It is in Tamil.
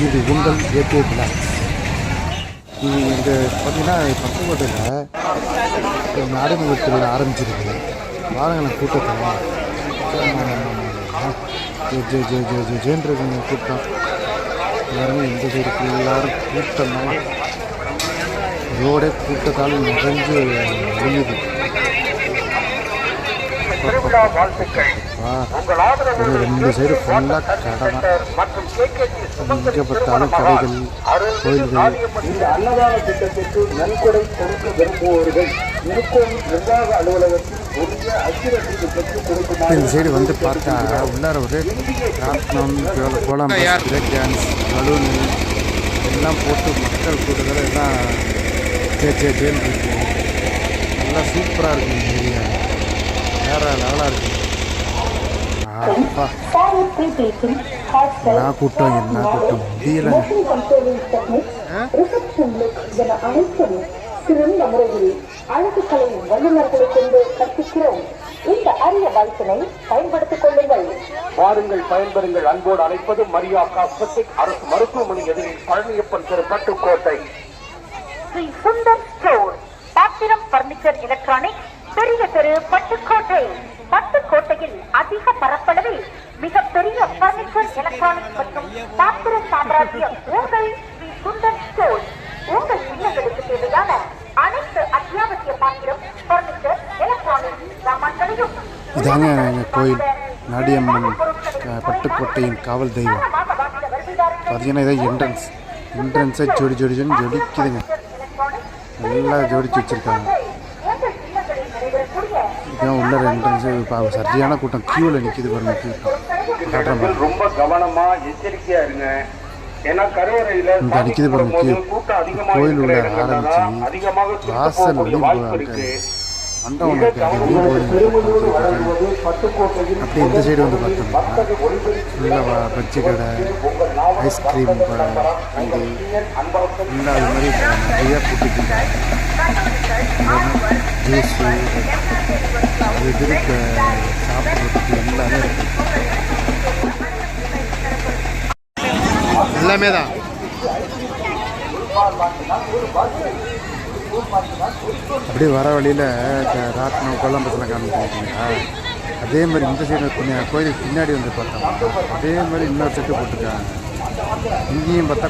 இது உங்கள் ஏகே பிளாக்ஸ். இது இங்கே பார்த்தீங்கன்னா பட்டுக்கோட்டையில் நாடக திருவிழா ஆரம்பிச்சிருக்கு. வாரங்களை கூட்டத்தை ஜெயன்றது கூட்டம் எல்லாருமே இந்த சைடு எல்லாரும் கூட்டம் தான். ரோடே கூட்டத்தால் நிறைஞ்சு ஒழியுது. ரெண்டு சைடு ஃபுல்லாக கடை தான். எங்கே பார்த்தாலும் கடைகள், கோயில்கள். இந்த அன்னதான திட்டத்திற்கு நன்கொடை கொடுக்க விரும்புவோர்கள் இருக்கும் நிர்வாக அலுவலகத்தில் உரிய அச்சிரசீது பெற்றுக் கொடுக்குமாறு இந்த சைடு வந்து பார்த்தா உள்ளார ஒரு ராட்னம், கோலம், பிரேக் டான்ஸ், பலூனு எல்லாம் போட்டு மக்கள் கூட்டத்தில் எல்லாம் ஜேன்னு இருக்கு. நல்லா சூப்பராக இருக்குது இந்த ஏரியா. வேறு லெவலாக இருக்குது. என்ன கூட்டம் முடியல. சிறந்த முறையில் அழகு கலை வல்லுநர்களை கொண்டு கற்பிக்கிறோம். இந்த அரிய வாய்ப்பினை பயன்படுத்திக் கொள்ளுங்கள். வாருங்கள், பயன்பெறுங்கள். அன்போடு அழைப்பது மரியா காஸ்மெட்டிக், அரசு மருத்துவமனை எதிரில் பழனியப்பன் தெரு, பட்டுக்கோட்டை. ஸ்ரீ சுந்தர் ஸ்டோர், பாத்திரம் பர்னிச்சர் எலக்ட்ரானிக், பெரிய தெரு, பட்டுக்கோட்டை. பட்டுக்கோட்டையில் அதிக பரப்பளவில் மிகப்பெரிய பர்னிச்சர் எலக்ட்ரானிக் மற்றும் பாத்திர சாம்ராஜ்யம் உங்கள் ஸ்ரீ சுந்தர் ஸ்டோர். உங்கள் இல்லங்களுக்கு தேவையான அனைத்து அத்தியாவசிய பாத்திரம், பர்னிச்சர், எலக்ட்ரானிக் சாமான்களையும் இதாங்க எங்கள் கோயில் நாடியம்மன் பட்டுக்கோட்டையின் காவல் தெய்வம். பார்த்தீங்கன்னா இதான் என்ட்ரன்ஸை ஜொடிக்குதுங்க. நல்லா ஜோடிச்சு வச்சுருக்காங்க. இதான் உள்ள என்ட்ரன்ஸு. சரியான கூட்டம் கியூவில் நிற்கிது பாருங்க. ரொம்ப கவனமா எச்சரிக்கையா இருங்க. ஏன்னா கரையோரையில இங்கே நிற்கிது பாருங்க. கோயில் உள்ள ஆரம்பிச்சு வாசல் வெளியே மண்டபம் அப்படி இந்த சைடு வந்து பார்த்தோம்னா ஃபுல்லாக பஜ்ஜி கடை, ஐஸ்கிரீம் கடை, இது ஃபுல்லாக அது மாதிரி நிறையா கூட்டிட்டுருக்காங்க. ஜூஸு அது இருக்க சாப்பிட்றதுக்கு எல்லாமே இருக்குது. எல்லாமே தான். அப்படியே வர வழியில் ராட்னம், கொல்லம்பத்தில் காமிச்சிருக்கீங்களா? அதே மாதிரி இந்த சைடு கோயிலுக்கு பின்னாடி வந்து பார்த்தோம். அதே மாதிரி இன்னொரு செட்டு போட்டிருக்காங்க. இங்கேயும் பார்த்தா